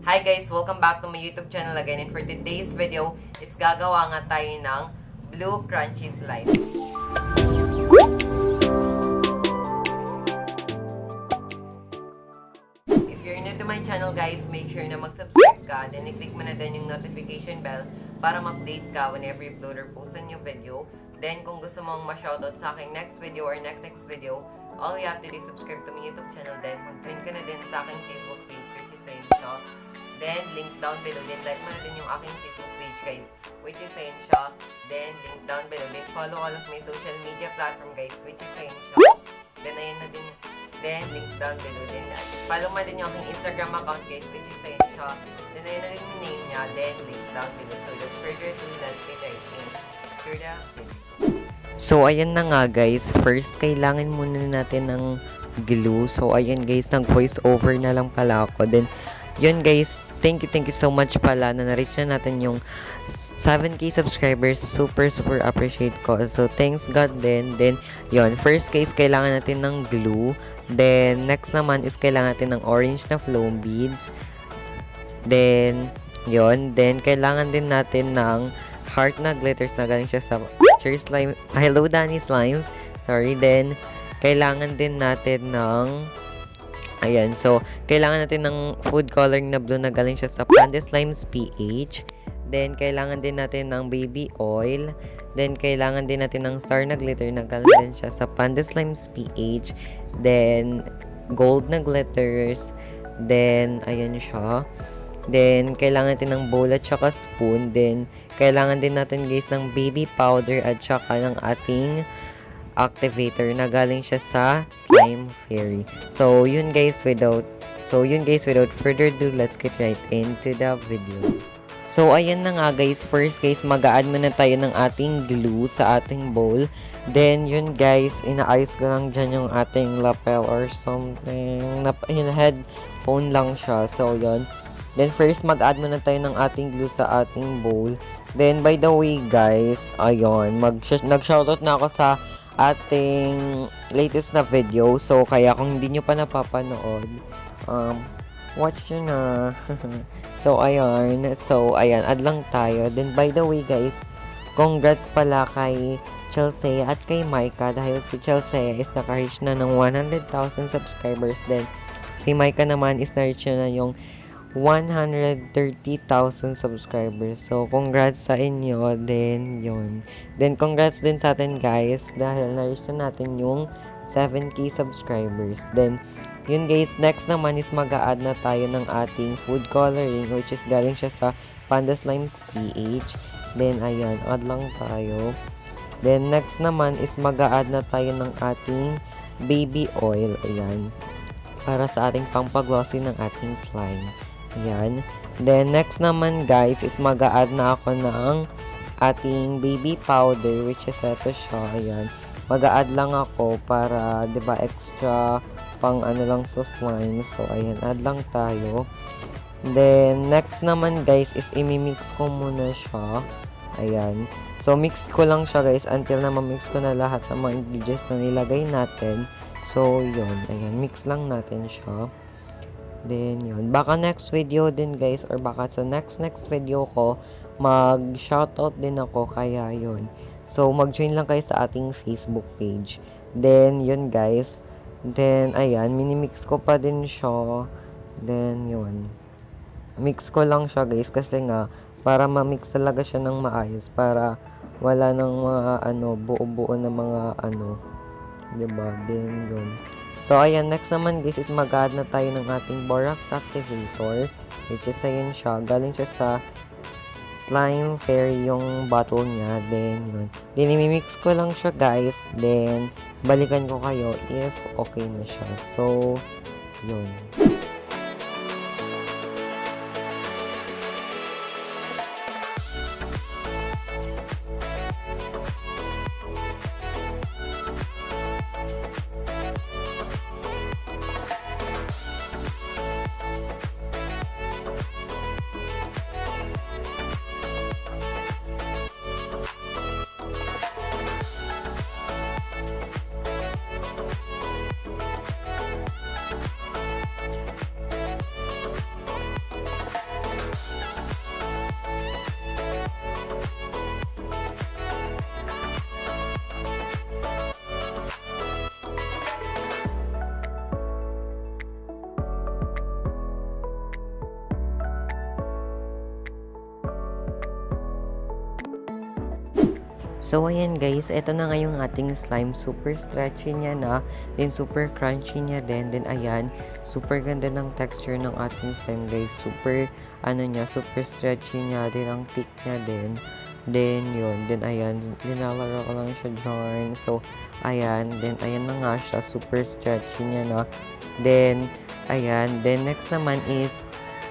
Hi guys! Welcome back to my YouTube channel again, and for today's video is gagawa nga tayo ng blue crunchy slime. If you're new to my channel guys, make sure na mag-subscribe ka, then i-click mo na din yung notification bell para ma-update ka whenever you upload or post a new video. Then kung gusto mong ma-shoutout sa aking next video or next video, all you have to do is subscribe to my YouTube channel, then mag-join ka na din sa aking Facebook page, which is Shop. Then, link down below. Then, like mo na din yung aking Facebook page, guys, which is Shop. Then, link down below. Then, follow all of my social media platform, guys, which is Shop. Then, ayan na din. Then, link down below. Then, follow mo din yung aking Instagram account, guys, which is Shop. Then, ayan na din yung name niya. Then, link down below. So, without further ado, let's get right into the video. So, ayan na nga, guys. First, kailangan muna natin ng glue. So, ayan, guys, nag-voice over na lang pala ako. Then, yun, guys. Thank you so much pala na na-reach na natin yung 7K subscribers. Super appreciate ko. So, thanks God din. Then, yun. First case, kailangan natin ng glue. Then, next naman is kailangan natin ng orange na foam beads. Then, yun. Then, kailangan din natin ng heart na glitters na galing siya sa Cherry Slime. Hello, Danny Slimes. Sorry. Then, kailangan din natin ng ayan, so, kailangan natin ng food coloring na blue na galing siya sa Panda Slimes PH. Then, kailangan din natin ng baby oil. Then, kailangan din natin ng star na glitter na galing din siya sa Panda Slimes PH. Then, gold na glitters. Then, ayan siya. Then, kailangan natin ng bowl at saka spoon. Then, kailangan din natin guys ng baby powder at saka ng ating activator na galing siya sa Slime Fairy. So, yun guys, without further ado, let's get right into the video. So, ayan na nga guys. First guys, mag-a-add muna tayo ng ating glue sa ating bowl. Then, yun guys, inaayos ko lang dyan yung ating lapel or something. Headphone lang siya. So, yun. Then, first, mag-add muna tayo ng ating glue sa ating bowl. Then, by the way guys, ayun, nag-shoutout na ako sa ating latest na video. So, kaya kung hindi nyo pa napapanood, watch nyo na. So, ayan. Add lang tayo. Then, by the way, guys, congrats pala kay Chelsea at kay Micah dahil si Chelsea is naka-reach na ng 100,000 subscribers. Then, si Micah naman is na-reach na yung 130,000 subscribers. So, congrats sa inyo. Then, yun. Then, congrats din sa atin, guys. Dahil na-reach na natin yung 7K subscribers. Then, yun, guys. Next naman is mag-a-add na tayo ng ating food coloring, which is galing siya sa Panda Slimes PH. Then, ayan. Add lang tayo. Then, next naman is mag-a-add na tayo ng ating baby oil. Ayan. Para sa ating pampaglossy ng ating slime. Ayan. Then, next naman guys is mag-a-add na ako ng ating baby powder, which is ito siya. Ayan. Mag-a-add lang ako para, diba, extra pang ano lang sa slime. So, ayan. Add lang tayo. Then, next naman guys is imimix ko muna siya. Ayan. So, mix ko lang siya guys until na ma-mix ko na lahat ng mga ingredients na nilagay natin. So, yun. Ayan. Mix lang natin siya. Then, yun. Baka next video din, guys, or baka sa next video ko, mag-shoutout din ako, kaya yun. So, mag-join lang kayo sa ating Facebook page. Then, yun, guys. Then, ayan, minimix ko pa din siya. Then, yun. Mix ko lang siya, guys, kasi nga, para ma-mix talaga siya ng maayos, para wala nang mga, buo-buo na mga, diba? Then, yun. So, ayan, next naman guys is mag-add na tayo ng ating borax activator, which is ayun siya, galing siya sa Slime Fairy yung bottle niya. Then, yun. Then, imimix ko lang siya guys. Then, balikan ko kayo if okay na siya. So, yun. So, ayan guys, ito na nga yung ating slime. Super stretchy niya na, then super crunchy niya din. Then, ayan, super ganda ng texture ng ating slime guys. Super, super stretchy niya. Then, ang thick niya din. Then, yun. Then, ayan, linalaro ko lang siya dyan. So, ayan. Then, ayan na nga siya. Super stretchy niya na. Then, ayan. Then, next naman is,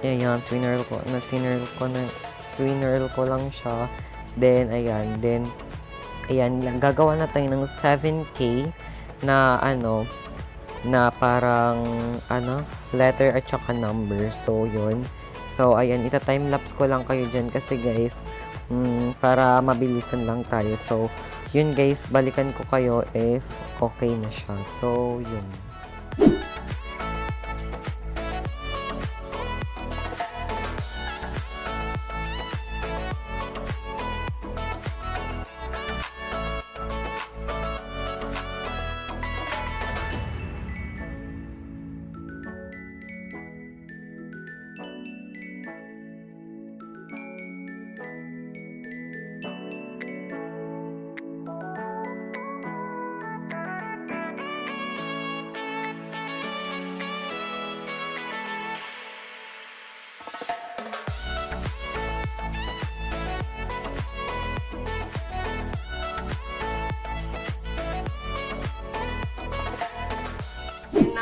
ayan, swirl ko lang siya. Then, ayan. Then, ayan, gagawa na tayo ng 7K na na parang letter at saka number. So, yun. So, ayan, ita-timelapse ko lang kayo dyan kasi guys, para mabilisan lang tayo. So, yun guys, balikan ko kayo if okay na siya. So, yun.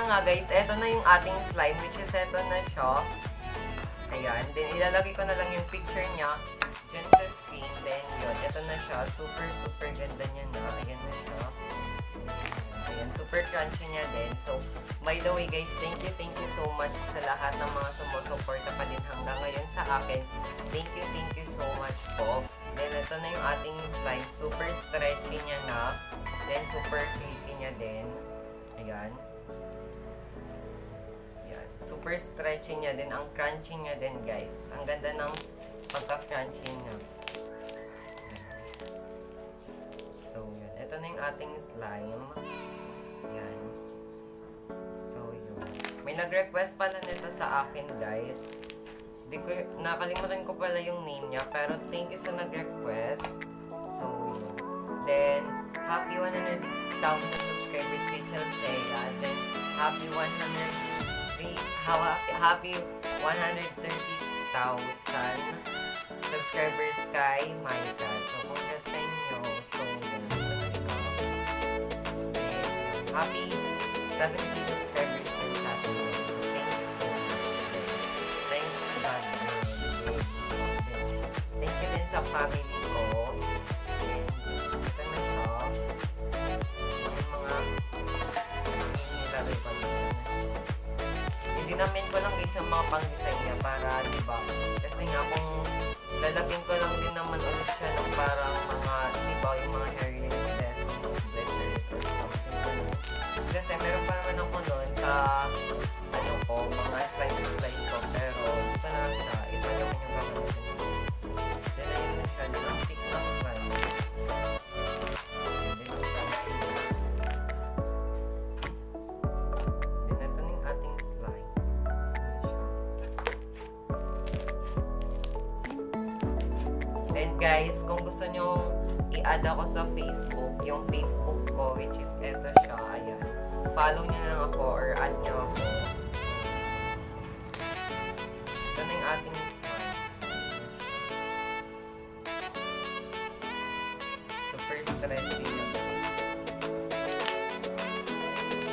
Nga guys, eto na yung ating slime, which is eto na siya. Ayan, then ilalagay ko na lang yung picture niya dyan sa screen. Then yun, eto na siya. Super ganda niya na. Ayan na siya. Ayan, super crunchy niya din. So, by the way guys, thank you so much sa lahat ng mga sumusuporta pa din hanggang ngayon sa akin. Thank you so much po. Then, eto na yung ating slime. Super stretchy niya na. Then, super creepy niya din. Ayan. Super stretchy niya din. Ang crunchy niya din, guys. Ang ganda ng pagka-crunchy niya. So, yun. Ito na yung ating slime. Yan. So, yun. May nag-request pala nito sa akin, guys. Nakalimutan ko pala yung name niya. Pero, thank you sa nag-request. So, yun. Then, happy 100,000 subscribers kay Chelsea. Then, happy 130,000 subscribers kay Maika. So, congrats sa inyo. So, happy 70 subscribers din sa atin. Thank you so much. Thanks God. Thank you din sa family ko. And, ito na siya. Yung mga nilagay pa dito. Dinamin ko lang guys ang mga pang-design niya para, diba? Kasi nga kung lalagyan ko lang din naman ulit siya ng parang mga, diba, yung mga hair lessons, glitters, or something. Kasi meron pa naman ako noon sa, mga slice ko. Pero, ito na lang siya. Iba naman yung gagawin. Then, ayun na siya. Then, ang thick ng slime. And guys, kung gusto nyo i-add ako sa Facebook, yung Facebook ko, which is eto siya, ayan. Follow nyo na lang ako or add nyo ako. Ito na yung ating slime. Super stretchy.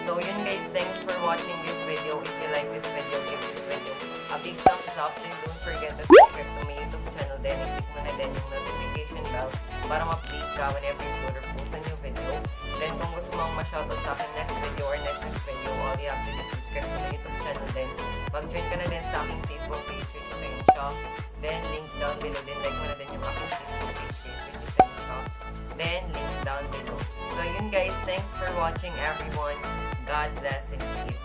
So yun guys, thanks for watching this video. If you like this video, give this video a big thumbs up. And don't forget to subscribe to my YouTube channel. Then, i-click mo na din yung notification bell para ma-update ka whenever you post a new video. Then, kung gusto mong ma-shoutout sa aking next video or next video, all you have to do is subscribe to my YouTube channel. Then, mag-join ka na din sa aking Facebook page, which is yung shop. Then, link down below. Then, like mo na din yung aking Facebook page, which is yung shop. Then, link down below. So, yun guys. Thanks for watching everyone. God bless and keep